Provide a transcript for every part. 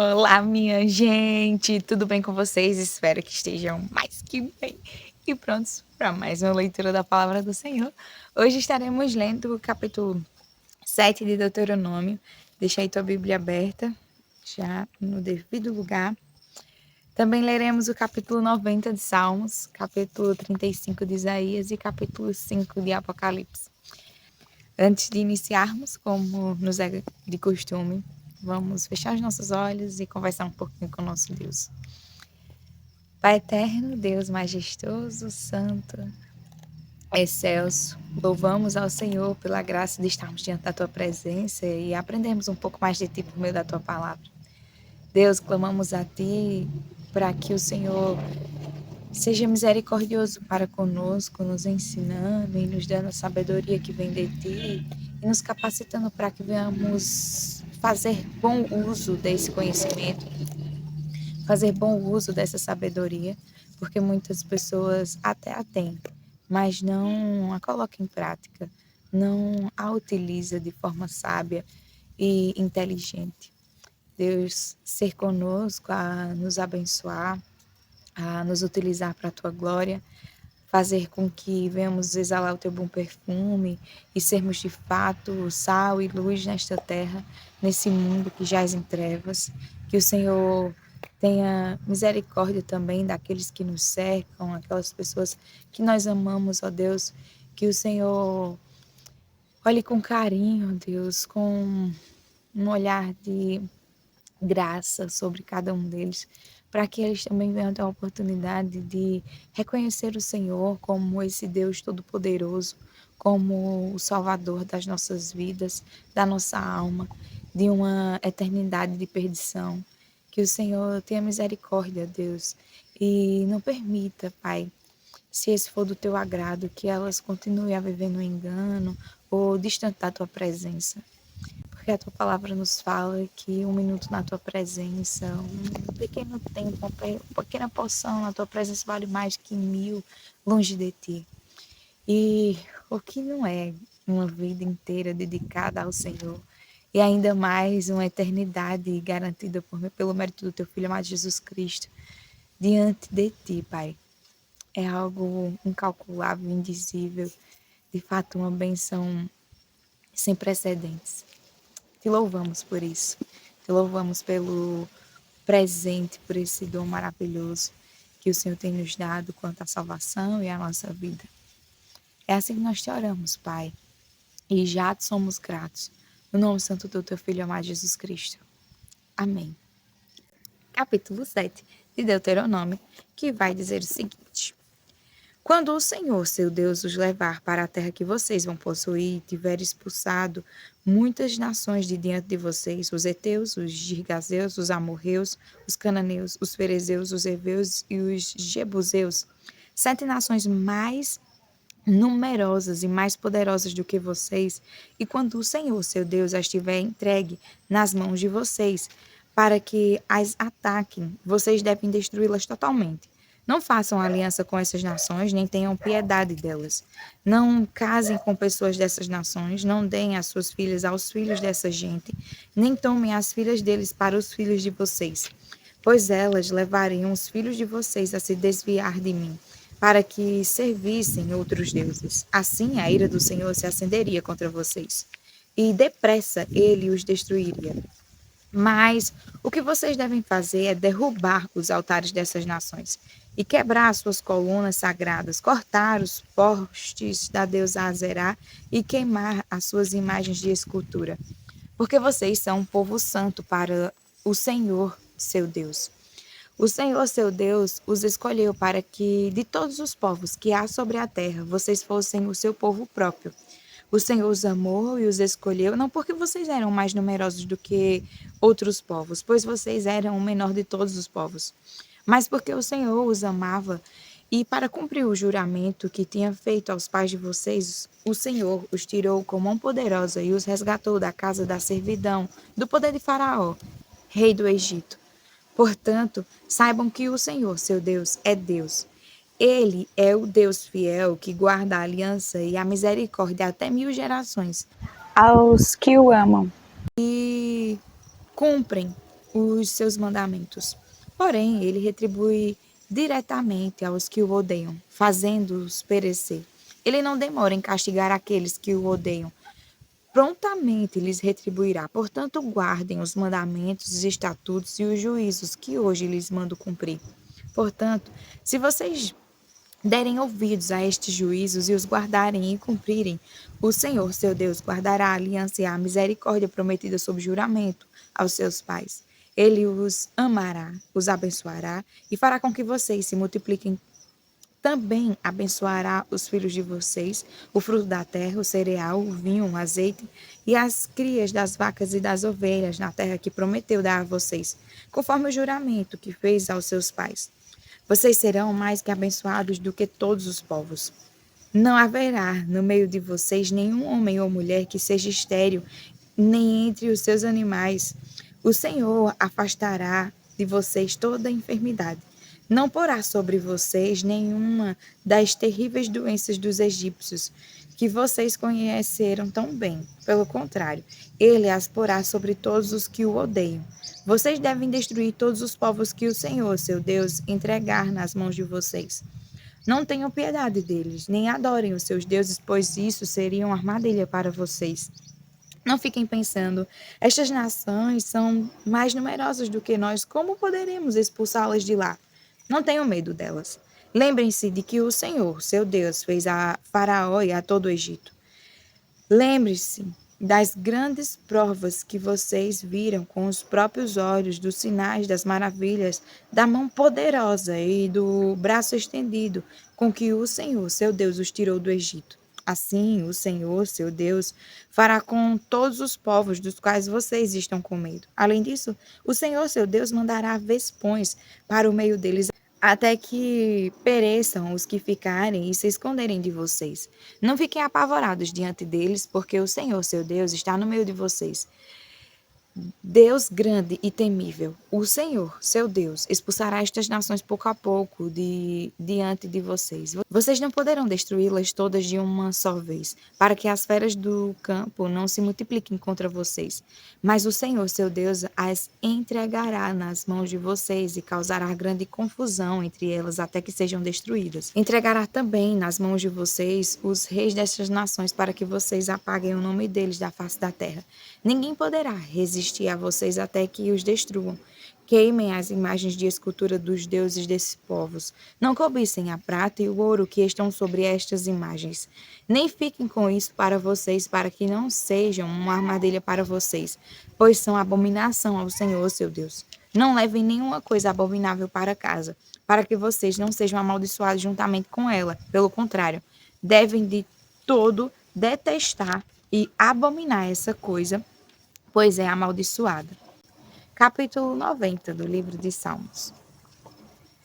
Olá, minha gente, tudo bem com vocês? Espero que estejam mais que bem e prontos para mais uma leitura da palavra do Senhor. Hoje estaremos lendo o capítulo 7 de Deuteronômio. Deixa aí tua Bíblia aberta, já no devido lugar. Também leremos o capítulo 90 de Salmos, capítulo 35 de Isaías e capítulo 5 de Apocalipse. Antes de iniciarmos, como nos é de costume, vamos fechar os nossos olhos e conversar um pouquinho com o nosso Deus. Pai eterno, Deus majestoso, santo, excelso, louvamos ao Senhor pela graça de estarmos diante da Tua presença e aprendermos um pouco mais de Ti por meio da Tua palavra. Deus, clamamos a Ti para que o Senhor seja misericordioso para conosco, nos ensinando e nos dando a sabedoria que vem de Ti e nos capacitando para que venhamos fazer bom uso desse conhecimento, fazer bom uso dessa sabedoria, porque muitas pessoas até a têm, mas não a colocam em prática, não a utiliza de forma sábia e inteligente. Deus, ser conosco, a nos abençoar, a nos utilizar para a Tua glória, fazer com que venhamos exalar o Teu bom perfume e sermos de fato sal e luz nesta terra, nesse mundo que jaz em trevas. Que o Senhor tenha misericórdia também daqueles que nos cercam, aquelas pessoas que nós amamos, ó Deus. Que o Senhor olhe com carinho, Deus, com um olhar de graça sobre cada um deles, para que eles também venham ter a oportunidade de reconhecer o Senhor como esse Deus todo-poderoso, como o Salvador das nossas vidas, da nossa alma, de uma eternidade de perdição. Que o Senhor tenha misericórdia, Deus, e não permita, Pai, se esse for do teu agrado, que elas continuem a viver no engano ou distante da tua presença. Porque a tua palavra nos fala que um minuto na tua presença, um pequeno tempo, uma pequena porção na tua presença vale mais que 1000 longe de ti. E o que não é uma vida inteira dedicada ao Senhor, e ainda mais uma eternidade garantida pelo mérito do teu Filho amado Jesus Cristo, diante de ti, Pai. É algo incalculável, indizível, de fato uma benção sem precedentes. Te louvamos por isso. Te louvamos pelo presente, por esse dom maravilhoso que o Senhor tem nos dado quanto à salvação e à nossa vida. É assim que nós te oramos, Pai, e já te somos gratos. No nome santo do teu Filho amado Jesus Cristo. Amém. Capítulo 7 de Deuteronômio, que vai dizer o seguinte: Quando o Senhor, seu Deus, os levar para a terra que vocês vão possuir e tiver expulsado muitas nações de diante de vocês, os heteus, os girgazeus, os amorreus, os cananeus, os ferezeus, os heveus e os jebuseus, 7 nações mais numerosas e mais poderosas do que vocês, e quando o Senhor, seu Deus, as tiver entregue nas mãos de vocês, para que as ataquem, vocês devem destruí-las totalmente. Não façam aliança com essas nações, nem tenham piedade delas. Não casem com pessoas dessas nações, não deem as suas filhas aos filhos dessa gente, nem tomem as filhas deles para os filhos de vocês, pois elas levariam os filhos de vocês a se desviar de mim, para que servissem outros deuses. Assim a ira do Senhor se acenderia contra vocês, e depressa ele os destruiria. Mas o que vocês devem fazer é derrubar os altares dessas nações e quebrar as suas colunas sagradas, cortar os postes da deusa Azerá e queimar as suas imagens de escultura, porque vocês são um povo santo para o Senhor, seu Deus. O Senhor, seu Deus, os escolheu para que, de todos os povos que há sobre a terra, vocês fossem o seu povo próprio. O Senhor os amou e os escolheu, não porque vocês eram mais numerosos do que outros povos, pois vocês eram o menor de todos os povos, mas porque o Senhor os amava e, para cumprir o juramento que tinha feito aos pais de vocês, o Senhor os tirou com mão poderosa e os resgatou da casa da servidão, do poder de Faraó, rei do Egito. Portanto, saibam que o Senhor, seu Deus, é Deus. Ele é o Deus fiel que guarda a aliança e a misericórdia até 1000 gerações aos que o amam e cumprem os seus mandamentos. Porém, ele retribui diretamente aos que o odeiam, fazendo-os perecer. Ele não demora em castigar aqueles que o odeiam, prontamente lhes retribuirá. Portanto, guardem os mandamentos, os estatutos e os juízos que hoje lhes mando cumprir. Portanto, se vocês derem ouvidos a estes juízos e os guardarem e cumprirem, o Senhor, seu Deus, guardará a aliança e a misericórdia prometida sob juramento aos seus pais. Ele os amará, os abençoará e fará com que vocês se multipliquem. Também abençoará os filhos de vocês, o fruto da terra, o cereal, o vinho, o azeite e as crias das vacas e das ovelhas na terra que prometeu dar a vocês, conforme o juramento que fez aos seus pais. Vocês serão mais que abençoados do que todos os povos. Não haverá no meio de vocês nenhum homem ou mulher que seja estéril, nem entre os seus animais. O Senhor afastará de vocês toda enfermidade. Não porá sobre vocês nenhuma das terríveis doenças dos egípcios, que vocês conheceram tão bem. Pelo contrário, ele as porá sobre todos os que o odeiam. Vocês devem destruir todos os povos que o Senhor, seu Deus, entregar nas mãos de vocês. Não tenham piedade deles, nem adorem os seus deuses, pois isso seria uma armadilha para vocês. Não fiquem pensando, estas nações são mais numerosas do que nós, como poderemos expulsá-las de lá? Não tenham medo delas. Lembrem-se de que o Senhor, seu Deus, fez a Faraó e a todo o Egito. Lembre-se das grandes provas que vocês viram com os próprios olhos, dos sinais, das maravilhas, da mão poderosa e do braço estendido com que o Senhor, seu Deus, os tirou do Egito. Assim, o Senhor, seu Deus, fará com todos os povos dos quais vocês estão com medo. Além disso, o Senhor, seu Deus, mandará vespões para o meio deles, até que pereçam os que ficarem e se esconderem de vocês. Não fiquem apavorados diante deles, porque o Senhor, seu Deus, está no meio de vocês. Deus grande e temível, o Senhor, seu Deus, expulsará estas nações pouco a pouco diante de vocês. Vocês não poderão destruí-las todas de uma só vez, para que as feras do campo não se multipliquem contra vocês. Mas o Senhor, seu Deus, as entregará nas mãos de vocês e causará grande confusão entre elas até que sejam destruídas. Entregará também nas mãos de vocês os reis destas nações para que vocês apaguem o nome deles da face da terra. Ninguém poderá resistir a vocês até que os destruam. Queimem as imagens de escultura dos deuses desses povos. Não cobicem a prata e o ouro que estão sobre estas imagens. Nem fiquem com isso para vocês, para que não sejam uma armadilha para vocês, pois são abominação ao Senhor, seu Deus. Não levem nenhuma coisa abominável para casa, para que vocês não sejam amaldiçoados juntamente com ela. Pelo contrário, devem de todo detestar e abominar essa coisa, pois é amaldiçoada. Capítulo 90 do livro de Salmos.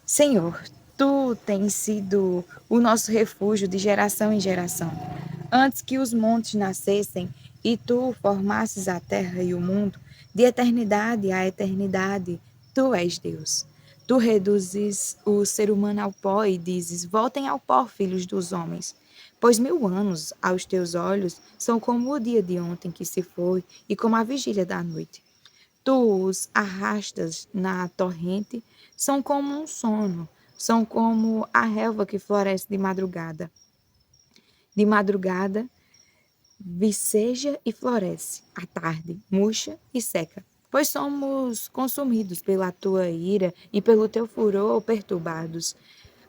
Senhor, tu tens sido o nosso refúgio de geração em geração. Antes que os montes nascessem e tu formasses a terra e o mundo, de eternidade a eternidade, tu és Deus. Tu reduzes o ser humano ao pó e dizes: voltem ao pó, filhos dos homens. Pois 1000 anos aos teus olhos são como o dia de ontem que se foi e como a vigília da noite. Tu os arrastas na torrente, são como um sono, são como a relva que floresce de madrugada. De madrugada, viceja e floresce, à tarde, murcha e seca. Pois somos consumidos pela tua ira e pelo teu furor perturbados.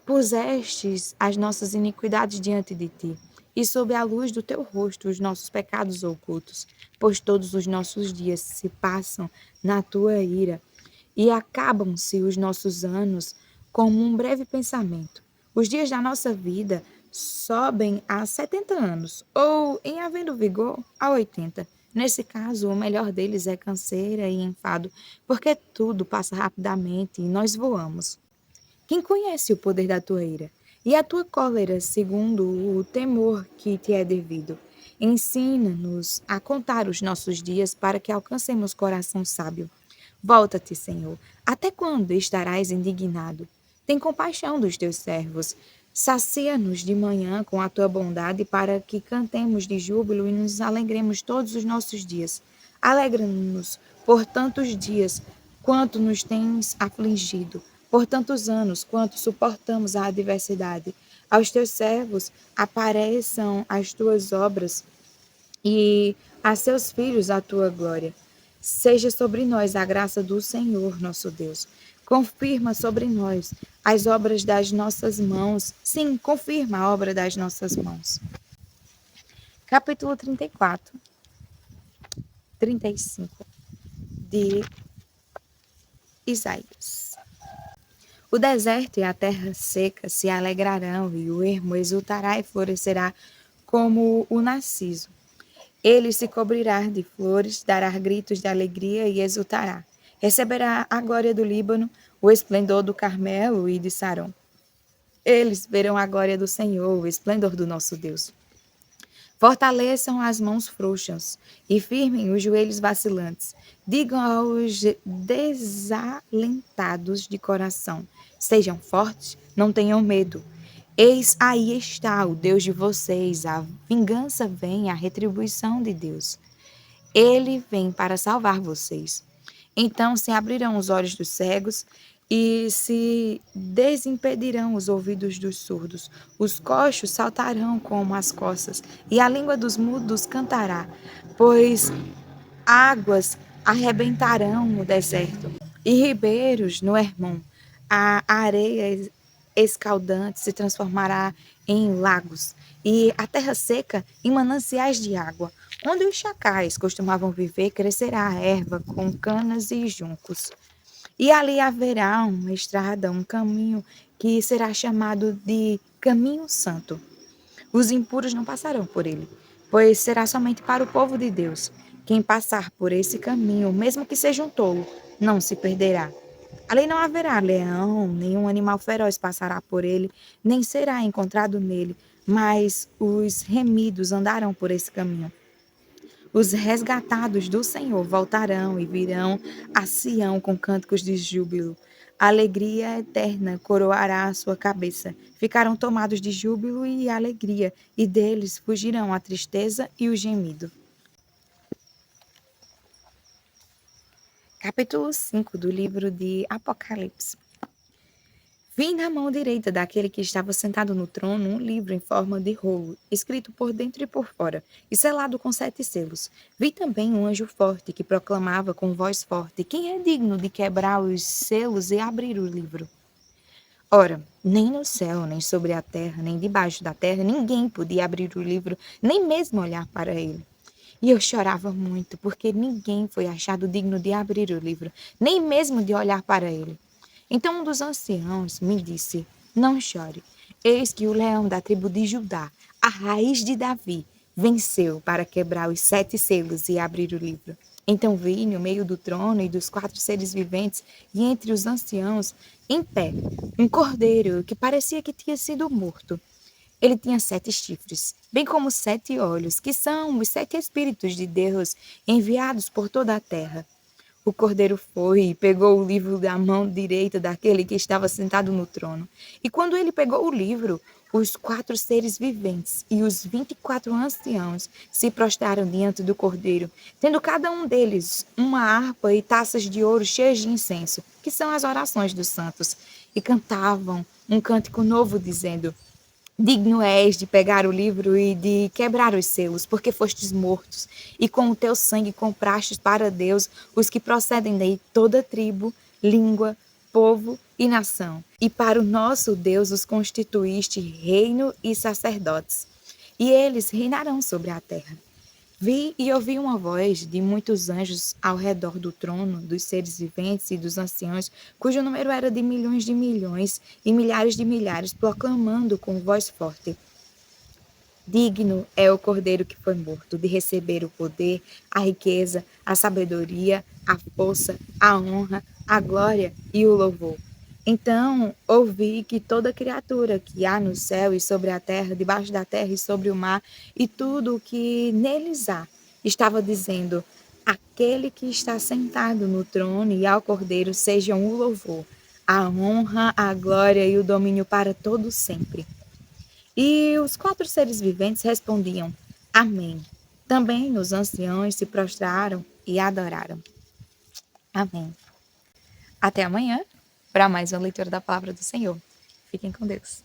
Pusestes as nossas iniquidades diante de ti, e sob a luz do teu rosto os nossos pecados ocultos, pois todos os nossos dias se passam na tua ira, e acabam-se os nossos anos como um breve pensamento. Os dias da nossa vida sobem a 70 anos, ou, em havendo vigor, a 80. Nesse caso, o melhor deles é canseira e enfado, porque tudo passa rapidamente e nós voamos. Quem conhece o poder da tua ira e a tua cólera segundo o temor que te é devido? Ensina-nos a contar os nossos dias para que alcancemos coração sábio. Volta-te, Senhor. Até quando estarás indignado? Tem compaixão dos teus servos. Sacia-nos de manhã com a tua bondade para que cantemos de júbilo e nos alegremos todos os nossos dias. Alegra-nos por tantos dias quanto nos tens afligido, por tantos anos, quanto suportamos a adversidade. Aos teus servos apareçam as tuas obras e a seus filhos a tua glória. Seja sobre nós a graça do Senhor, nosso Deus. Confirma sobre nós as obras das nossas mãos. Sim, confirma a obra das nossas mãos. Capítulo 34, 35 de Isaías. O deserto e a terra seca se alegrarão, e o ermo exultará e florescerá como o narciso. Ele se cobrirá de flores, dará gritos de alegria e exultará. Receberá a glória do Líbano, o esplendor do Carmelo e de Saron. Eles verão a glória do Senhor, o esplendor do nosso Deus. Fortaleçam as mãos frouxas e firmem os joelhos vacilantes. Digam aos desalentados de coração: sejam fortes, não tenham medo. Eis aí está o Deus de vocês, a vingança vem, a retribuição de Deus. Ele vem para salvar vocês. Então se abrirão os olhos dos cegos e se desimpedirão os ouvidos dos surdos. Os coxos saltarão como as coças, e a língua dos mudos cantará, pois águas arrebentarão no deserto, e ribeiros no Hermon. A areia escaldante se transformará em lagos, e a terra seca em mananciais de água. Onde os chacais costumavam viver, crescerá a erva com canas e juncos. E ali haverá uma estrada, um caminho que será chamado de Caminho Santo. Os impuros não passarão por ele, pois será somente para o povo de Deus. Quem passar por esse caminho, mesmo que seja um tolo, não se perderá. Ali não haverá leão, nenhum animal feroz passará por ele, nem será encontrado nele, mas os remidos andarão por esse caminho. Os resgatados do Senhor voltarão e virão a Sião com cânticos de júbilo. A alegria eterna coroará a sua cabeça. Ficarão tomados de júbilo e alegria, e deles fugirão a tristeza e o gemido. Capítulo 5 do livro de Apocalipse. Vi na mão direita daquele que estava sentado no trono um livro em forma de rolo, escrito por dentro e por fora, e selado com 7 selos. Vi também um anjo forte que proclamava com voz forte: quem é digno de quebrar os selos e abrir o livro? Ora, nem no céu, nem sobre a terra, nem debaixo da terra, ninguém podia abrir o livro, nem mesmo olhar para ele. E eu chorava muito, porque ninguém foi achado digno de abrir o livro, nem mesmo de olhar para ele. Então um dos anciãos me disse: não chore, eis que o leão da tribo de Judá, a raiz de Davi, venceu para quebrar os 7 selos e abrir o livro. Então vi no meio do trono e dos 4 seres viventes e entre os anciãos, em pé, um cordeiro que parecia que tinha sido morto. Ele tinha 7 chifres, bem como 7 olhos, que são os 7 Espíritos de Deus enviados por toda a terra. O cordeiro foi e pegou o livro da mão direita daquele que estava sentado no trono. E quando ele pegou o livro, os 4 seres viventes e os 24 anciãos se prostraram diante do cordeiro, tendo cada um deles uma harpa e taças de ouro cheias de incenso, que são as orações dos santos, e cantavam um cântico novo, dizendo: digno és de pegar o livro e de quebrar os selos, porque fostes mortos, e com o teu sangue comprastes para Deus os que procedem de toda tribo, língua, povo e nação. E para o nosso Deus os constituíste reino e sacerdotes, e eles reinarão sobre a terra. Vi e ouvi uma voz de muitos anjos ao redor do trono, dos seres viventes e dos anciãos, cujo número era de milhões e milhares de milhares, proclamando com voz forte: digno é o cordeiro que foi morto de receber o poder, a riqueza, a sabedoria, a força, a honra, a glória e o louvor. Então ouvi que toda criatura que há no céu e sobre a terra, debaixo da terra e sobre o mar, e tudo o que neles há, estava dizendo: aquele que está sentado no trono e ao Cordeiro sejam o louvor, a honra, a glória e o domínio para todo sempre. E os 4 seres viventes respondiam: amém. Também os anciãos se prostraram e adoraram. Amém. Até amanhã para mais uma leitura da palavra do Senhor. Fiquem com Deus.